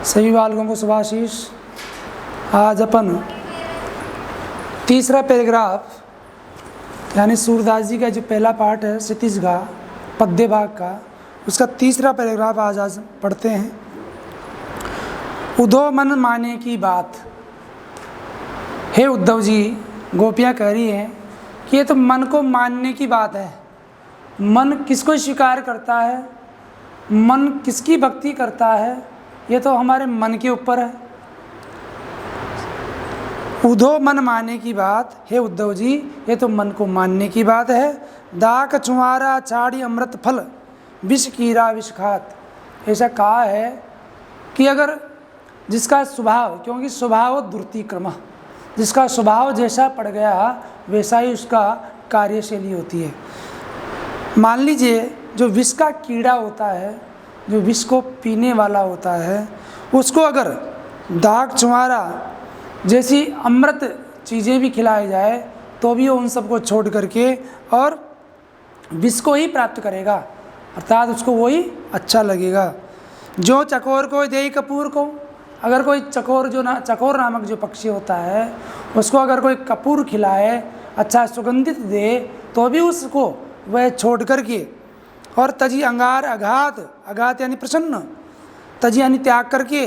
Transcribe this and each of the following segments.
सभी बालकों को शुभाशीष। आज अपन तीसरा पैराग्राफ यानी सूरदास जी का जो पहला पार्ट है क्षितिज का पद्य भाग का, उसका तीसरा पैराग्राफ आज पढ़ते हैं। उद्धव मन माने की बात। हे उद्धव जी, गोपियाँ कह रही हैं कि ये तो मन को मानने की बात है। मन किसको स्वीकार करता है, मन किसकी भक्ति करता है, ये तो हमारे मन के ऊपर है। उद्धव मन मानने की बात। हे उद्धव जी, ये तो मन को मानने की बात है। दाक चुमारा चाड़ी अमृत फल विष कीरा विष खात। ऐसा कहा है कि अगर जिसका स्वभाव, क्योंकि स्वभाव दुर्ति क्रम, जिसका स्वभाव जैसा पड़ गया वैसा ही उसका कार्यशैली होती है। मान लीजिए जो विष का कीड़ा होता है, जो विष को पीने वाला होता है, उसको अगर दाग चुमारा जैसी अमृत चीज़ें भी खिलाई जाए तो भी वो उन सबको छोड़ करके और विष को ही प्राप्त करेगा, अर्थात उसको वही अच्छा लगेगा। जो चकोर को दे कपूर को, अगर कोई चकोर चकोर नामक जो पक्षी होता है उसको अगर कोई कपूर खिलाए, अच्छा सुगंधित दे, तो भी उसको वह छोड़ करके और तजी अंगार अघात, अघात यानी प्रसन्न, तजी यानी त्याग करके,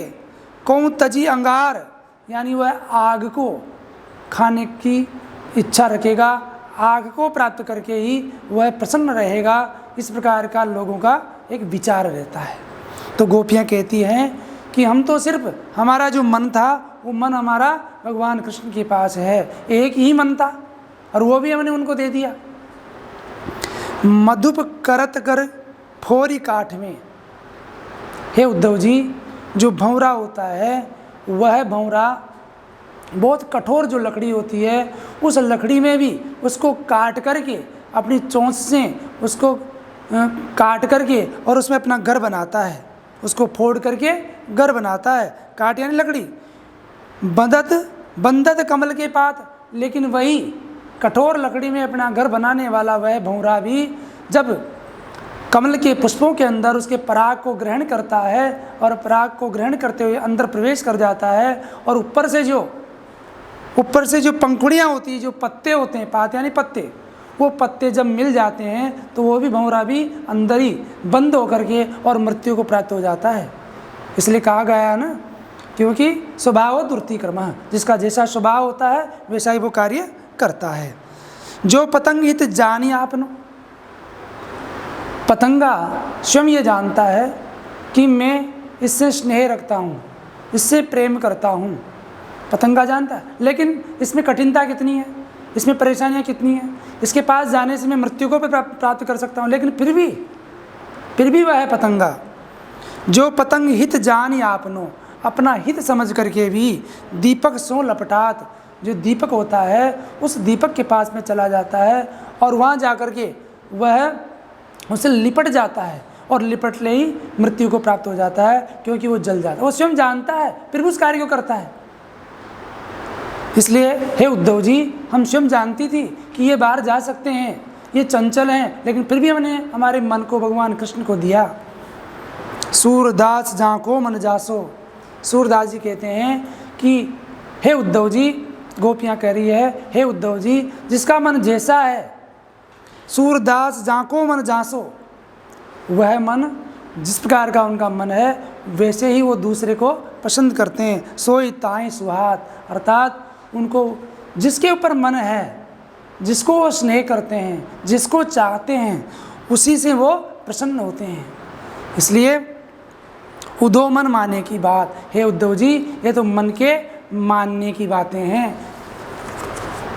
कौन तजी अंगार यानी वह आग को खाने की इच्छा रखेगा, आग को प्राप्त करके ही वह प्रसन्न रहेगा। इस प्रकार का लोगों का एक विचार रहता है। तो गोपियाँ कहती हैं कि हम तो सिर्फ हमारा जो मन था वो मन हमारा भगवान कृष्ण के पास है, एक ही मन था और वो भी हमने उनको दे दिया। मधुप करत कर फोरी काठ में। हे उद्धव जी, जो भंवरा होता है वह भंवरा बहुत कठोर जो लकड़ी होती है, उस लकड़ी में भी उसको काट करके अपनी चोंच से उसको काट करके और उसमें अपना घर बनाता है, उसको फोड़ करके घर बनाता है। काट यानी लकड़ी। बंदत कमल के पात, लेकिन वही कठोर लकड़ी में अपना घर बनाने वाला वह भंवरा भी जब कमल के पुष्पों के अंदर उसके पराग को ग्रहण करता है और पराग को ग्रहण करते हुए अंदर प्रवेश कर जाता है और ऊपर से जो पंखुड़ियाँ होती हैं, जो पत्ते होते हैं, पात यानी पत्ते, वो पत्ते जब मिल जाते हैं तो वो भी भंवरा भी अंदर ही बंद होकर के और मृत्यु को प्राप्त हो जाता है। इसलिए कहा गया है ना, क्योंकि स्वभाव दुर्ति क्रम, जिसका जैसा स्वभाव होता है वैसा ही वो कार्य करता है। जो पतंग हित जानी आपनो। पतंगा स्वयं ये जानता है कि मैं इससे स्नेह रखता हूँ, इससे प्रेम करता हूँ, पतंगा जानता है। लेकिन इसमें कठिनता कितनी है, इसमें परेशानियाँ कितनी हैं। इसके पास जाने से मैं मृत्यु को भी प्राप्त कर सकता हूँ, लेकिन फिर भी वह है पतंगा। जो पतंग हित जानी आपनो, अपना हित समझ करके भी दीपक सो लपटात, जो दीपक होता है उस दीपक के पास में चला जाता है और वहाँ जा कर के वह उससे लिपट जाता है और लिपटले ही मृत्यु को प्राप्त हो जाता है, क्योंकि वो जल जाता है। वो स्वयं जानता है फिर भी उस कार्य को करता है। इसलिए हे उद्धव जी, हम स्वयं जानती थी कि ये बाहर जा सकते हैं, ये चंचल हैं, लेकिन फिर भी हमने हमारे मन को भगवान कृष्ण को दिया। सूरदास जाको मन जासो। सूरदास जी कहते हैं कि हे उद्धव जी, गोपियाँ कह रही है हे उद्धव जी, जिसका मन जैसा है, सूरदास जाको मन जासो, वह मन जिस प्रकार का उनका मन है वैसे ही वो दूसरे को पसंद करते हैं। सोई ताई सुहात, अर्थात उनको जिसके ऊपर मन है, जिसको वो स्नेह करते हैं, जिसको चाहते हैं, उसी से वो प्रसन्न होते हैं। इसलिए उद्धव मन मानने की बात। हे उद्धव जी, ये तो मन के मानने की बातें हैं।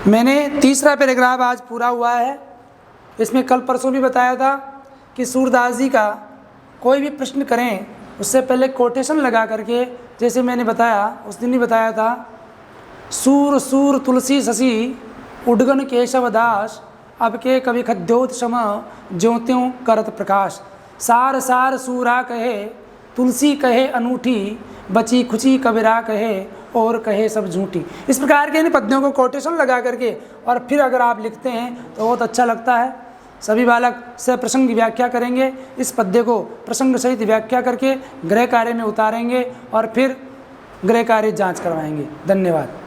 मैंने तीसरा पैराग्राफ आज पूरा हुआ है। इसमें कल परसों भी बताया था कि सूरदास जी का कोई भी प्रश्न करें उससे पहले कोटेशन लगा करके, जैसे मैंने बताया उस दिन ही बताया था, सूर सूर तुलसी शशि उडगन केशव दास, अब के कवि खद्योत सम ज्योत्यों करत प्रकाश। सार सार सूरा कहे तुलसी कहे अनूठी, बची खुची कबीरा कहे और कहे सब झूठी। इस प्रकार के इन पद्यों को कोटेशन लगा करके और फिर अगर आप लिखते हैं तो बहुत अच्छा लगता है। सभी बालक सप्रसंग की व्याख्या करेंगे। इस पद्य को प्रसंग सहित व्याख्या करके गृह कार्य में उतारेंगे और फिर गृह कार्य जांच करवाएंगे। धन्यवाद।